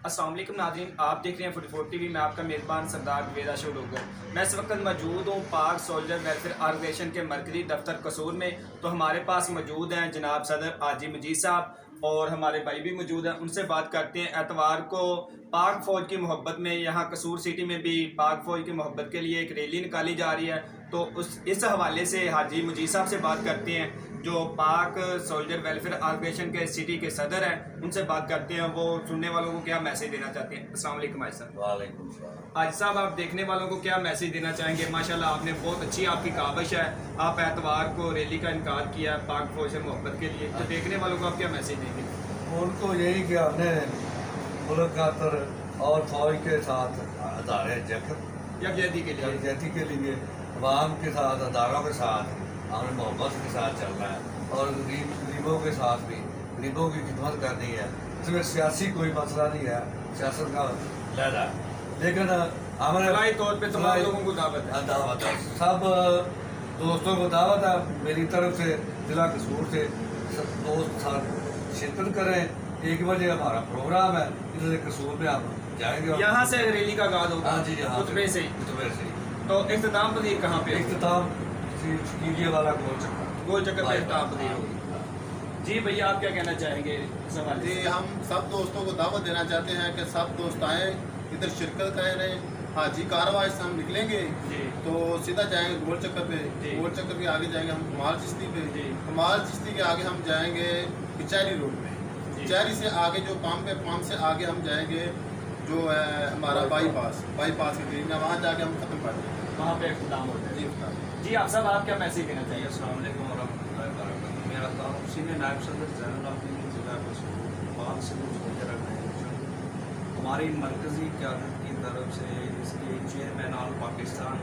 السلام علیکم ناظرین، آپ دیکھ رہے ہیں 44 ٹی وی میں آپ کا میزبان سردار جوید اشوق لوگر۔ میں اس وقت موجود ہوں پاک سولجر ویلفیئر آرگنائزیشن کے مرکزی دفتر قصور میں۔ تو ہمارے پاس موجود ہیں جناب صدر حاجی مجید صاحب اور ہمارے بھائی بھی موجود ہیں، ان سے بات کرتے ہیں۔ اتوار کو پاک فوج کی محبت میں یہاں قصور سٹی میں بھی پاک فوج کی محبت کے لیے ایک ریلی نکالی جا رہی ہے، تو اس حوالے سے حاجی مجید صاحب سے بات کرتے ہیں جو پاک سولجر ویلفیئر آرگنائزیشن کے سٹی کے صدر ہیں، ان سے بات کرتے ہیں وہ سننے والوں کو کیا میسیج دینا چاہتے ہیں۔ السلام علیکم حاجی صاحب۔ وعلیکم السلام۔ حاجی صاحب، آپ دیکھنے والوں کو کیا میسیج دینا چاہیں گے؟ ماشاءاللہ آپ نے بہت اچھی آپ کی کاوش ہے، آپ اتوار کو ریلی کا انعقاد کیا ہے پاک فوج سے محبت کے لیے، تو دیکھنے والوں کو آپ کیا میسیج دیں گے؟ ان کو یہی کہ ہم نے ملک خاطر اور فوج کے ساتھ ادارے یکجہتی کے لیے یکجہتی کے لیے عوام کے ساتھ اداروں کے ساتھ ہم نے محبت کے ساتھ چلنا ہے اور غریبوں کے ساتھ بھی غریبوں کی خدمت کرنی ہے۔ اس میں سیاسی کوئی مسئلہ نہیں ہے، سیاست کا لہر ہے، لیکن ہمارے اجتماعی طور پہ تمام لوگوں کو دعوت ہے۔ دعوت ہے، سب دوستوں کو دعوت ہے میری طرف سے، ضلع قصور سے سب دوست ساتھ شرکت کریں۔ 1 بجے ہمارا پروگرام ہے، ادھر قصور میں ہم جائیں گے، یہاں سے ریلی کا آغاز ہوگا؟ ہاں جی ہاں خطبے سے ہی۔ خطبے سے ہی۔ تو اختتام پذیر کہاں پہ؟ اختتام شکیلیے والا گول چکر گول چکر پہ اختتام پذیر ہوگی۔ جی بھیا، آپ کیا کہنا چاہیں گے اس حوالے سے؟ جی، ہم سب دوستوں کو دعوت دینا چاہتے ہیں کہ سب دوست آئیں، ادھر شرکت کریں۔ حاجی کاروائی سے ہم نکلیں گے جی تو سیدھا جائیں گے گول چکر پہ، جی گول چکر کے آگے جائیں گے ہم کمال چشتی پہ، جی کمال چشتی کے آگے ہم جائیں گے کچہری روڈ پہ، جی کچہری سے آگے جو پمپ سے آگے ہم جائیں گے جو ہے ہمارا بائی پاس کے قریب میں، وہاں جا کے ہم ختم کر دیں گے۔ وہاں پہ اختتام ہوتا ہے۔ جی جی آپ صاحب، آپ کیا میسیج دینا چاہیے؟ السلام علیکم ورحمۃ اللہ وبرکاتہ۔ میرا تعارف سینئر نائب صدر زین العابدین ضلع قصور پاک سول سولجر آرگنائزیشن ہماری مرکزی قیادت کی طرف سے اس کے چیئرمین آل پاکستان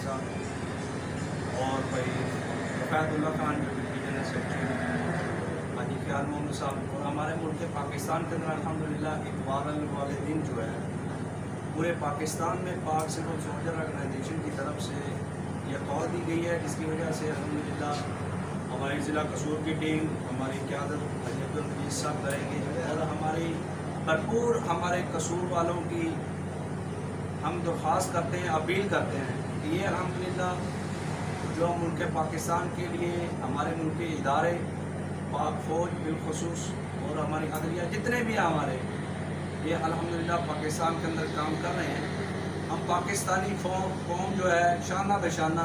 صاحب اور بھائی رفعت اللہ خان جو ڈویژنل سیکرٹری، حاجی خیال محمد صاحب، اور ہمارے ملک پاکستان کے اندر الحمدللہ اقبال الوالدین جو ہے پورے پاکستان میں پاک سول سولجر آرگنائزیشن کی طرف سے یہ قول دی گئی ہے، جس کی وجہ سے الحمدللہ ہماری ضلع قصور کی ٹیم ہماری قیادت حاجی عبدالمجید صاحب کریں گے، اور ہماری بھرپور ہمارے قصور والوں کی ہم درخواست کرتے ہیں، اپیل کرتے ہیں کہ یہ الحمدللہ جو ملک پاکستان کے لیے ہمارے ملکی ادارے، پاک فوج بالخصوص اور ہماری عدلیہ جتنے بھی ہیں ہمارے، یہ الحمدللہ پاکستان کے اندر کام کر رہے ہیں۔ ہم پاکستانی قوم جو ہے شانہ بہ شانہ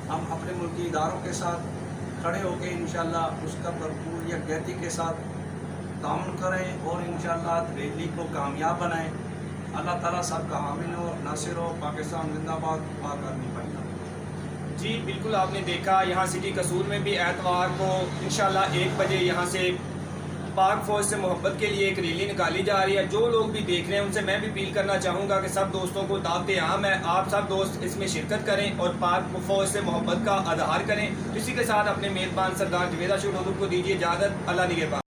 ہم اپنے ملکی اداروں کے ساتھ کھڑے ہو کے انشاءاللہ اس کا بھرپور یکجہتی کے ساتھ تعاون کریں اور انشاءاللہ ریلی کو کامیاب بنائیں۔ اللہ تعالیٰ سب کا حامل ہو، ناصر ہو، پاکستان زندہ باد، پاک آرمی پائیدار۔ جی بالکل، آپ نے دیکھا یہاں سٹی قصور میں بھی اتوار کو انشاءاللہ 1 بجے یہاں سے پاک فوج سے محبت کے لیے ایک ریلی نکالی جا رہی ہے۔ جو لوگ بھی دیکھ رہے ہیں ان سے میں بھی اپیل کرنا چاہوں گا کہ سب دوستوں کو دعوت عام ہے، آپ سب دوست اس میں شرکت کریں اور پاک فوج سے محبت کا اظہار کریں۔ اسی کے ساتھ اپنے میزبان سردار جوید اشوق لوگر کو دیجیے اجازت۔ اللہ نگہبان۔